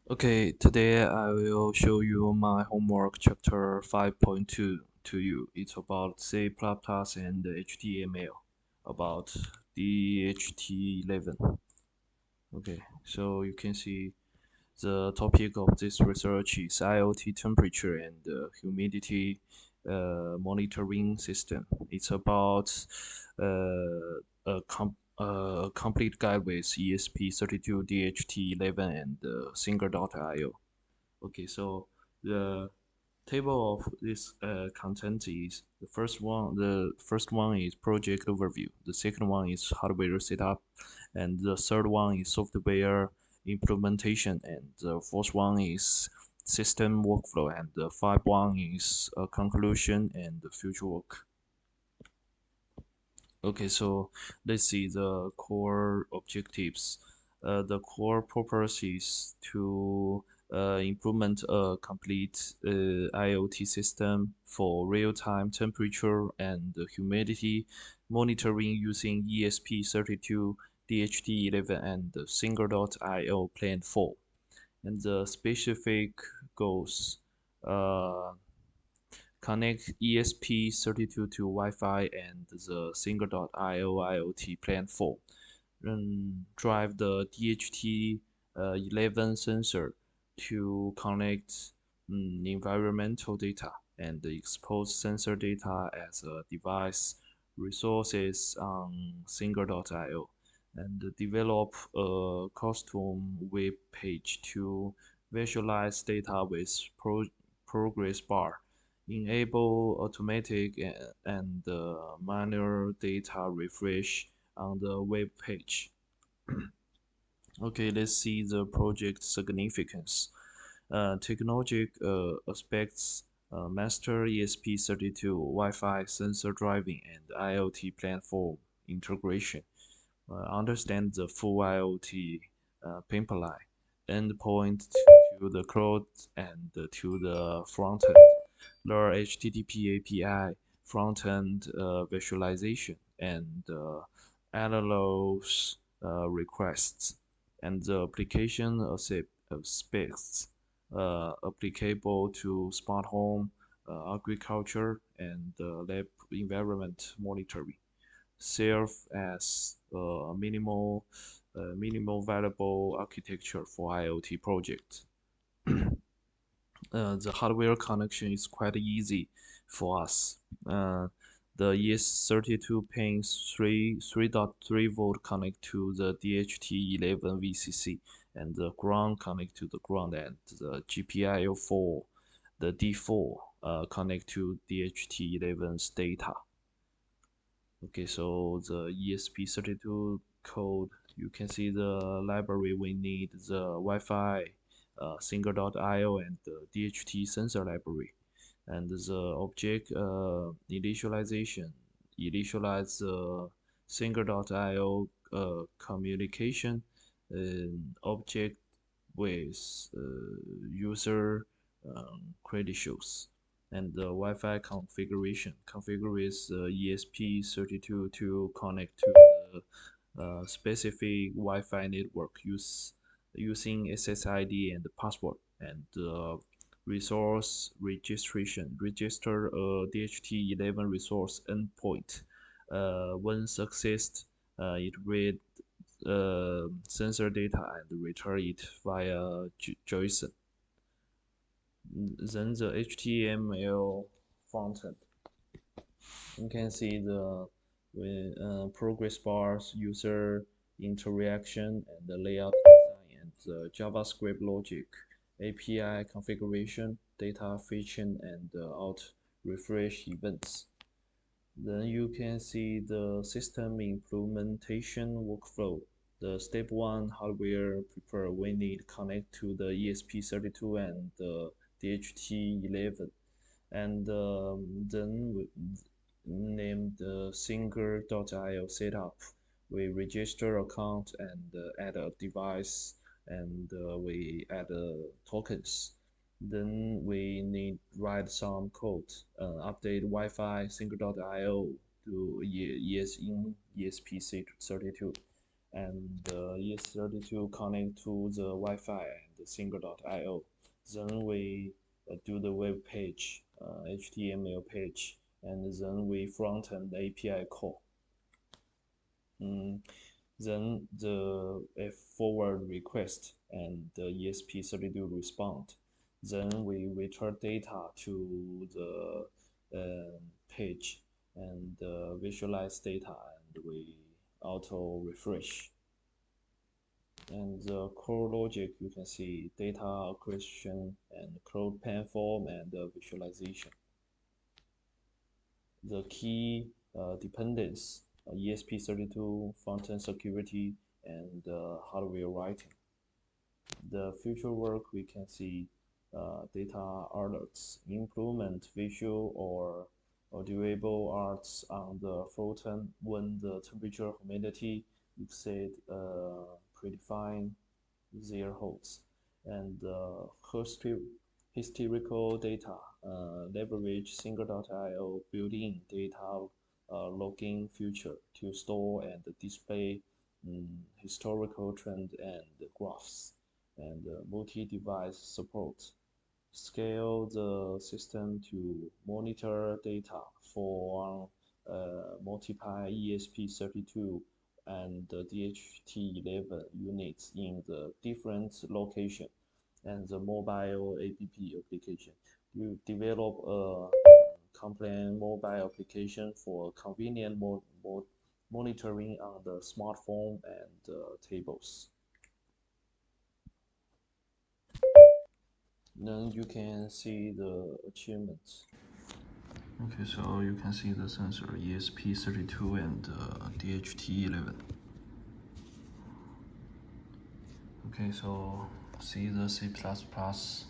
Okay, today I will show you my homework chapter 5.2 to you. It's about C++ and HTML, about DHT11. Okay, so you can see the topic of this research is IoT temperature and humidity monitoring system. It's about a complete guide with ESP32, DHT11, and Singer.io. Okay, so the table of this content is the first one. The first one is project overview. The second one is hardware setup, and the third one is software implementation, and the fourth one is system workflow, and the fifth one is conclusion and the future work. Okay, so let's see the core objectives. The core purpose is to implement a complete IoT system for real-time temperature and humidity monitoring using ESP32, DHT11, and Singer.io Plan 4. And the specific goals. Uh, Connect ESP32 to Wi-Fi and the Singer.io IoT Plan 4. Drive the DHT11 sensor to connect environmental data and expose sensor data as a device resources on Singer.io and develop a custom web page to visualize data with progress bar, enable automatic and manual data refresh on the web page. Okay, let's see the project significance. Technologic aspects, master ESP32 Wi-Fi sensor driving and IoT platform integration. Understand the full IoT pipeline, endpoint to the cloud and to the front end. Learn HTTP API, front-end visualization, and analyze requests, and the application specs applicable to smart home, agriculture, and lab environment monitoring serve as minimal valuable architecture for IoT projects. The hardware connection is quite easy for us. The ES32 pins 3.3 volt connect to the DHT11 VCC, and the ground connect to the ground, and the GPIO4, the D4 connect to DHT11's data. Okay, so the ESP32 code, you can see the library we need, the Wi-Fi, Singer.io, and the DHT sensor library. And the object initialization, initialize the Singer.io communication object with user credentials, and the Wi-Fi configuration configures the ESP32 to connect to the specific Wi-Fi network using SSID and password, and resource registration register a DHT11 resource endpoint. When successed, it read sensor data and return it via JSON. Then the HTML front end. You can see the progress bars, user interaction, and the layout design, and the JavaScript logic, API configuration, data fetching, and out refresh events. Then you can see the system implementation workflow. The step 1 hardware prepare, we need connect to the ESP32 and the DHT11, and then we name the Singer.io setup. We register account and add a device, and we add tokens. Then we need write some code, update Wi-Fi Singer.io to ES in ESP32, and ES32 connect to the Wi-Fi and single.io. Then we do the web page, HTML page, and then we front-end API call. Then a forward request and the ESP32 respond. Then we return data to the page and visualize data, and we auto refresh. And the core logic, you can see data acquisition and code pen form and visualization. The key dependence, ESP32, front-end security, and hardware writing. The future work, we can see data alerts, implement visual or audioable arts on the front-end when the temperature humidity exceed predefined thresholds, and historical data, leverage single.io built-in data logging feature to store and display historical trend and graphs, and multi-device support. Scale the system to monitor data for multiple ESP32 and the DHT11 units in the different location, and the mobile app application. You develop a compliant mobile application for convenient monitoring on the smartphone and tables. Then you can see the achievements. Okay, so you can see the sensor ESP32 and DHT11. Okay, so see the C++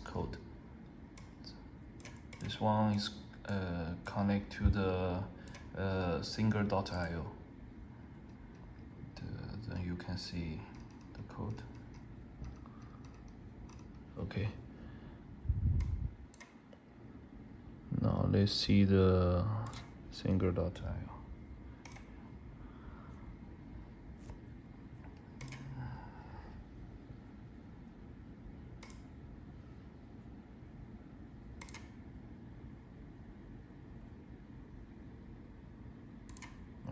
code. This one is connect to the single.io. Then you can see the code. Okay. Now let's see the single.io.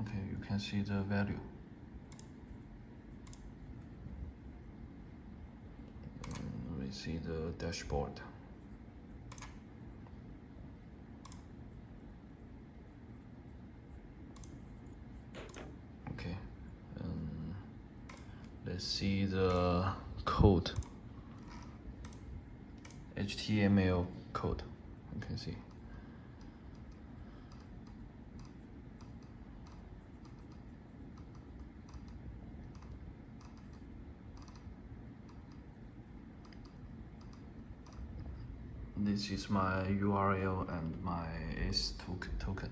Okay, you can see the value. We see the dashboard. Okay, let's see the code. HTML code. You can see. This is my URL and my S token.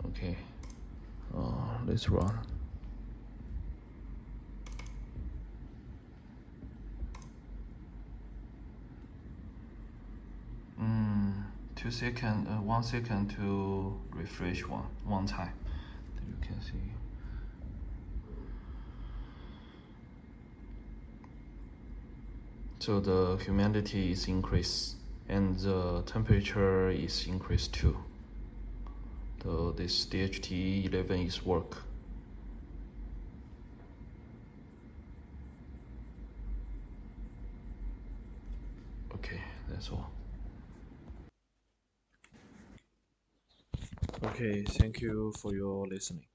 Okay, let's run. One second to refresh one time. You can see. So the humidity is increased and the temperature is increased too. So this DHT11 is work. Okay, that's all. Okay, thank you for your listening.